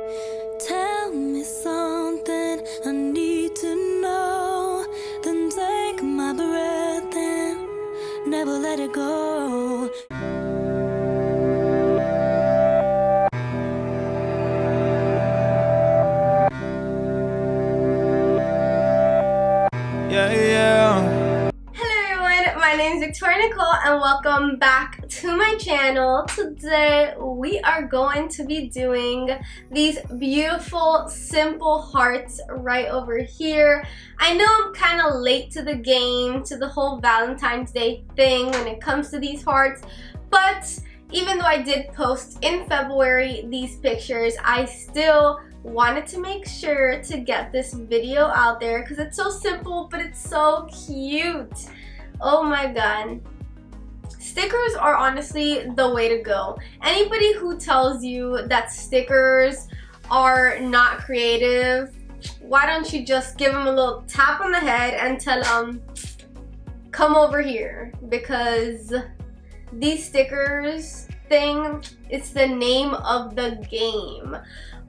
Tell me something I need to know. Then take my breath and never let it go. My name is Nicole and welcome back to my channel. Today we are going to be doing these beautiful simple hearts right over here. I know I'm kind of late to the game, to the whole Valentine's Day thing when it comes to these hearts, but even though I did post in February these pictures, I still wanted to make sure to get this video out there because it's so simple but it's so cute. Oh my god. Stickers are honestly the way to go. Anybody who tells you that stickers are not creative, why don't you just give them a little tap on the head and tell them, come over here, because these stickers thing, it's the name of the game.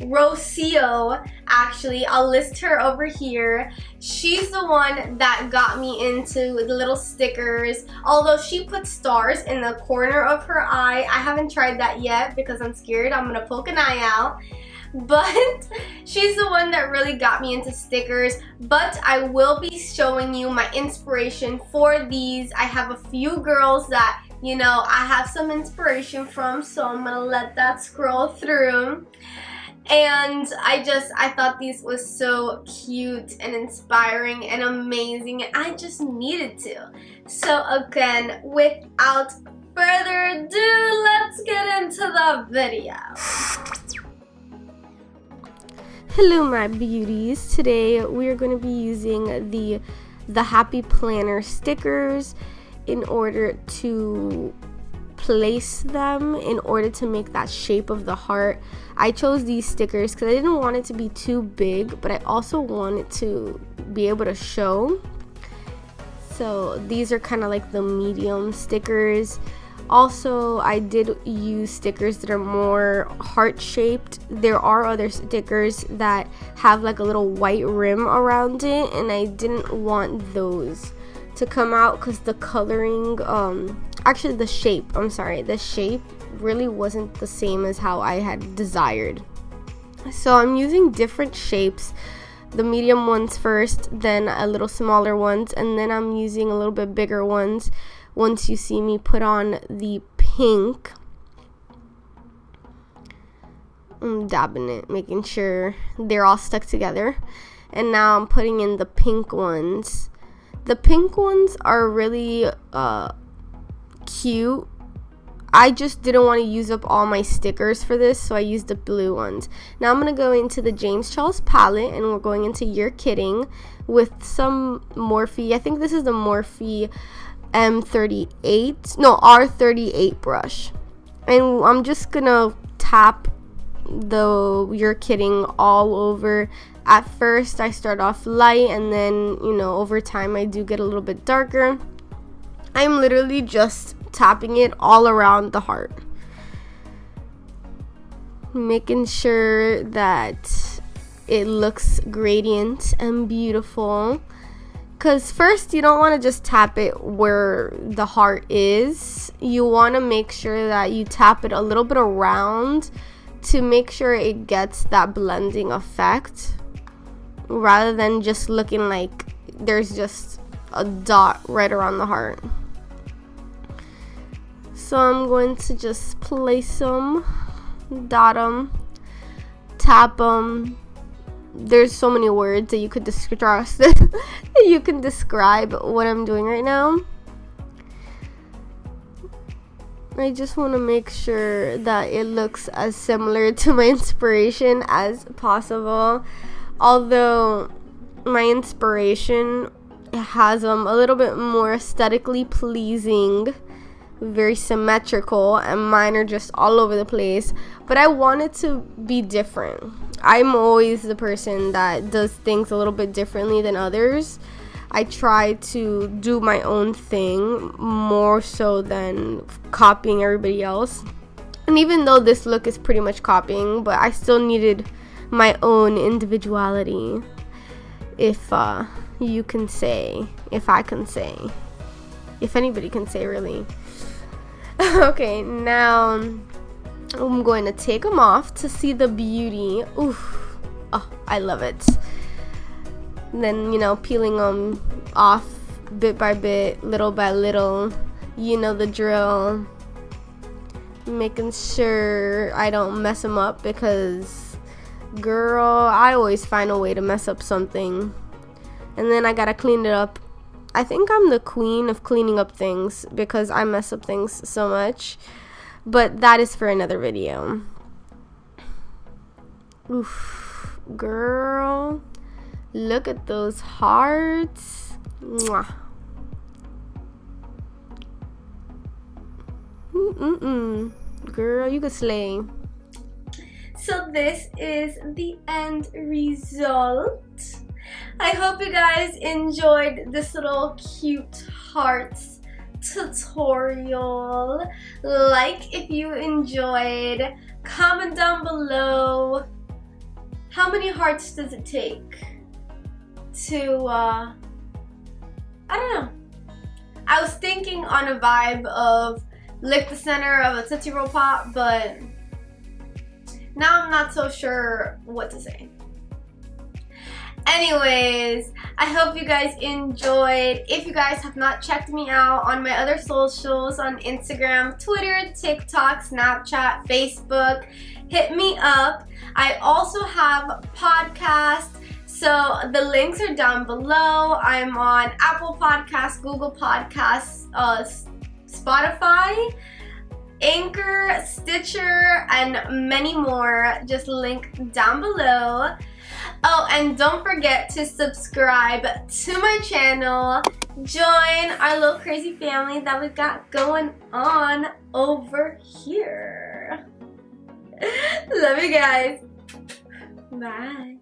Rocio, actually, I'll list her over here. She's the one that got me into the little stickers, although she put stars in the corner of her eye. I haven't tried that yet because I'm scared I'm gonna poke an eye out, but she's the one that really got me into stickers. But I will be showing you my inspiration for these. I have a few girls that, you know, I have some inspiration from, so I'm gonna let that scroll through. And I thought these was so cute and inspiring and amazing, and I just needed to. So again, without further ado, let's get into the video. Hello my beauties. Today we are going to be using the Happy Planner stickers in order to place them, in order to make that shape of the heart. I chose these stickers because I didn't want it to be too big, but I also wanted to be able to show. So these are kind of like the medium stickers. Also, I did use stickers that are more heart shaped. There are other stickers that have like a little white rim around it, and I didn't want those to come out because the coloring, actually the shape really wasn't the same as how I had desired. So I'm using different shapes, the medium ones first, then a little smaller ones, and then I'm using a little bit bigger ones once you see me put on the pink. I'm dabbing it, making sure they're all stuck together, and now I'm putting in the pink ones. The pink ones are really cute. I just didn't want to use up all my stickers for this, so I used the blue ones. Now I'm going to go into the James Charles palette, and we're going into You're Kidding with some Morphe. I think this is the Morphe R38 brush. And I'm just going to tap the You're Kidding all over. At first I start off light, and then, you know, over time I do get a little bit darker. I'm literally just tapping it all around the heart, making sure that it looks gradient and beautiful. Because first, you don't want to just tap it where the heart is. You want to make sure that you tap it a little bit around to make sure it gets that blending effect, rather than just looking like there's just a dot right around the heart. So I'm going to just place them, dot them, tap them. There's so many words that you could describe what I'm doing right now. I just want to make sure that it looks as similar to my inspiration as possible. Although my inspiration has a little bit more aesthetically pleasing, very symmetrical, and mine are just all over the place. But I want it to be different. I'm always the person that does things a little bit differently than others. I try to do my own thing more so than copying everybody else. And even though this look is pretty much copying, but I still needed my own individuality, if you can say, if I can say, if anybody can say, really. Okay, now I'm going to take them off to see the beauty. Oof. Oh, I love it. And then, you know, peeling them off bit by bit, little by little. You know the drill. Making sure I don't mess them up, because, girl, I always find a way to mess up something. And then I gotta clean it up. I think I'm the queen of cleaning up things, because I mess up things so much. But that is for another video. Oof, girl, look at those hearts. Mwah. Girl, you could slay. So this is the end result. I hope you guys enjoyed this little cute hearts tutorial. Like if you enjoyed, comment down below. How many hearts does it take to, I don't know. I was thinking on a vibe of lick the center of a Tootsie Roll Pop, but now I'm not so sure what to say. Anyways, I hope you guys enjoyed. If you guys have not checked me out on my other socials, on Instagram, Twitter, TikTok, Snapchat, Facebook, hit me up. I also have podcasts, so the links are down below. I'm on Apple Podcasts, Google Podcasts, Spotify, Anchor, Stitcher, and many more. Just link down below. Oh, and don't forget to subscribe to my channel. Join our little crazy family that we got going on over here. Love you guys. Bye.